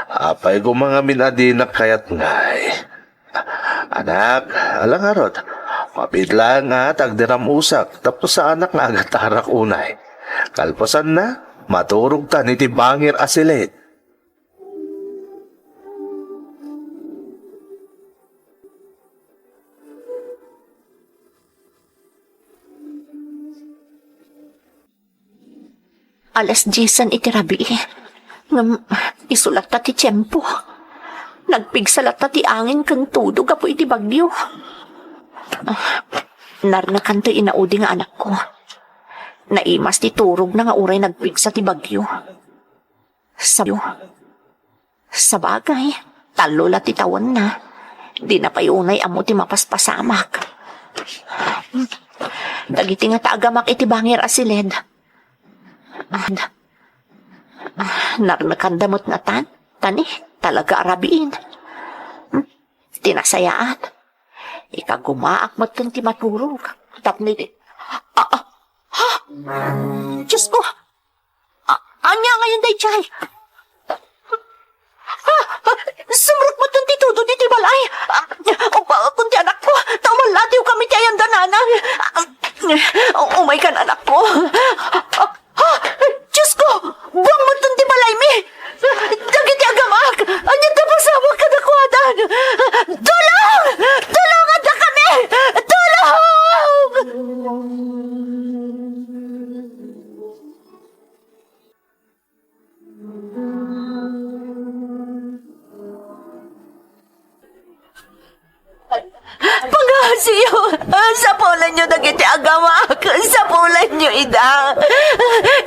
Apay ko mga minadinak kayat ngay. Anak, alangarod. Mapidla nga tagdiram usak. Tapos sa anak nga agatarak unay. Kalpasan na, maturog ta ni tibangir asilit. Alas 10 itirabi. Ngam, isulat ta ti tiyempo. Nagpigsalat ta ti angin kang tudog apo iti bagyo. Narnakan to inaudi nga anak ko. Naimas ti turog na nga uray nagpigsa ti bagyo. Sa bagay, talo la ti tawan na. Di na payunay amo ti mapaspasamak. Dagiti nga taagamak iti bangir asiled. Narnakandamot na tani, talaga arabiin. Tinasayaan. Ikagumaak mo't kang ti maturog. Tapni di. Diyos ko! Anya ngayon day, Chay? Sumrot mo itong titudo di tibalay. Kundi anak ko, tamalatiw kami ti ayang dananang. Umay ka na anak ko. Diyos ko! Buwang mo itong tibalay mi! Dagiti agamak! Anyan na pasawag ka na kuwadan! Tulong! Tulungan na kami! Tulong! Pangasiyo! Sapulan nyo dagiti agamak! Sapulan nyo, ida!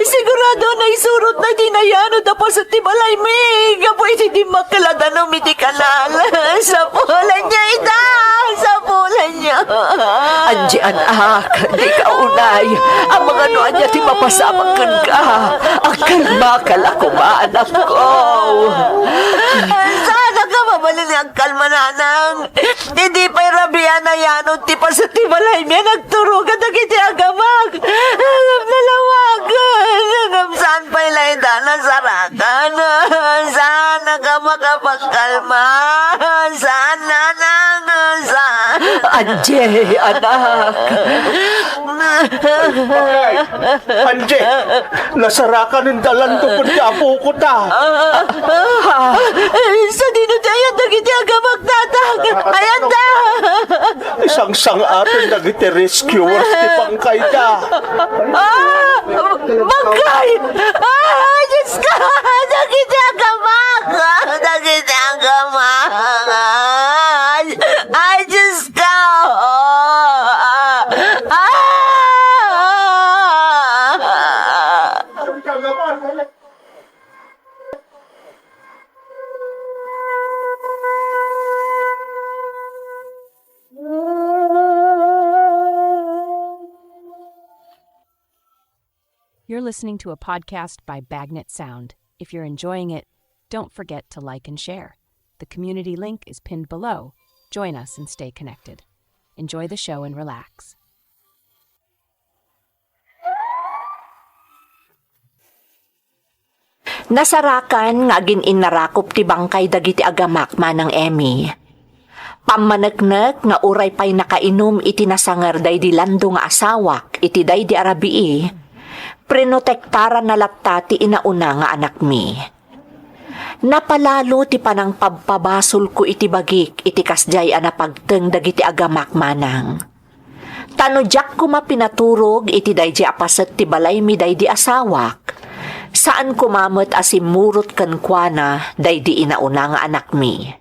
Sigurado na isurot na dinayano tapos at tibalay mi! Kapoy di makalada ng miti kanal! Sapulan nyo, ida! Sapulan nyo! Anji anak, di ka unay! Ang mga noan niya ti mapasabakan ka! Ang kalma ako ba, anak ko! Sana ka mabalin ang kalma, nanang! Hindi pa'y rabian na yan o ti pa sa tibalay miya nagturugan na kiti agamag. Nalawag. Saan pa'y layda na sarakan. Sana ka makapagkalma. Sana nang saan. Anje, anak. Anje, nasarakan ng dalan to kundi apo ko ta. Sa dinutayan na kiti agamag tatang. Ayan na. Isang sang-atin dagiti rescuers ti Pangkay ta. Magkay! Diyos ka! Nakita ka, Mak! Nakita ka, Mak! Ay, Diyos ka! You're listening to a podcast by Bagnet Sound. If you're enjoying it, don't forget to like and share. The community link is pinned below. Join us and stay connected. Enjoy the show and relax. Nasarakan nga gin inarakop ti bangkay dagiti agamak manang Emmy. Pamanagnak nga uray pa'y nakainom iti nasangar day di lando nga asawak iti day di arabii, prinotektara na latta ti inauna nga anak mi. Napalalo ti panang pagpabasol ko iti bagik iti kasjay anapagteng dagiti agamak manang. Tanodyak ko mapinaturog iti day di apaset ti balay mi day di asawak, saan kumamot asimurot kankwana day di inauna nga anak mi.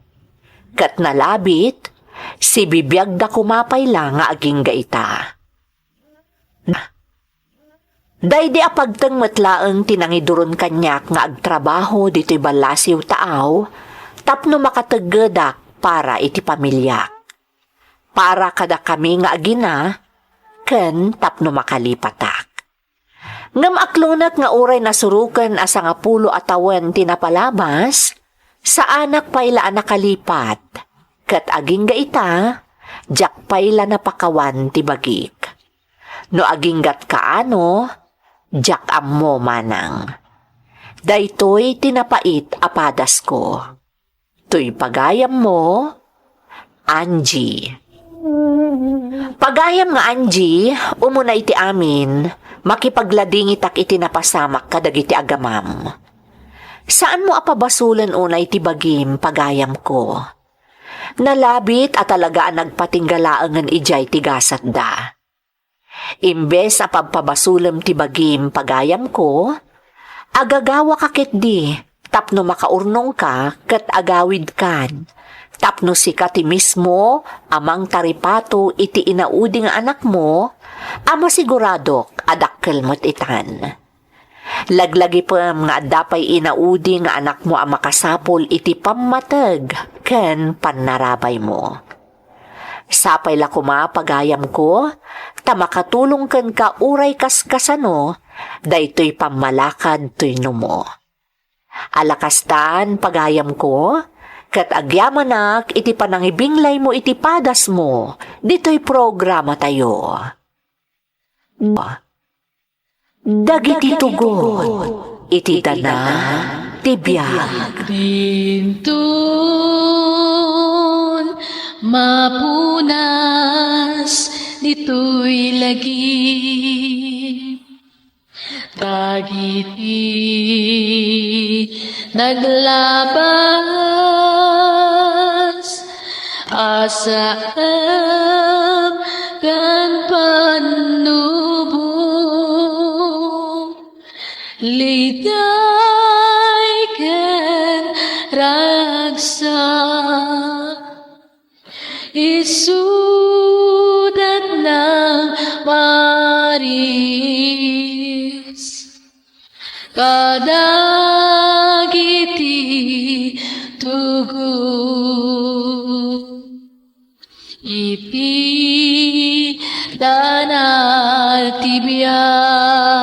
Kat nalabit, si bibiyag da kumapay lang nga aging gaita. Day di apagteng matlaeng tinangiduron kanyak nga agtrabaho dito'y balasiw taaw, tapno makataggedak para iti pamilya. Para kada kami nga agina, ken tapno makalipatak. Ngam aklunat nga uray nasurukan asa nga 10 atawan tinapalabas, sa anak payla nakalipat, kat aging gaita, jak payla napakawan ti bagik. No aging gat kaano, jak ammo manang. Daytoy tinapait apadas ko. Tuy pagayam mo, Angie. Pagayam nga Angie, umuna iti amin, makipaglading itak iti napasamak kadagiti agamam. Saan mo apabasulan unay ti bagim pagayam ko? Nalabit at talagaan nagpatinggalaangan ijay tigasat da. Imbes apagpabasulam ti bagim pagayam ko, agagawa kakit di, tapno makaurnong ka kat agawid kan. Tapno si ti mismo, amang taripato iti inauding anak mo, ama siguradok adakkel mo't itan. Laglagi pa nga dapay inaudi nga anak mo ang makasapol iti pamatag ken panarabay mo. Sapay la kumapagayam ko, tamakatulong ken ka uray kaskasano, daytoy pamalakad tuyno mo. Alakastan pagayam ko, kat agyamanak iti panangibinglay mo iti padas mo, dito'y programa tayo. Dagiti tugon, iti dana, tibiyag. Bintun mapunas dito'y lagi. Dagiti naglabas asam kan panubong liday ken ragsak isudat ng maris kadagiti tugu ipi danal tibiyag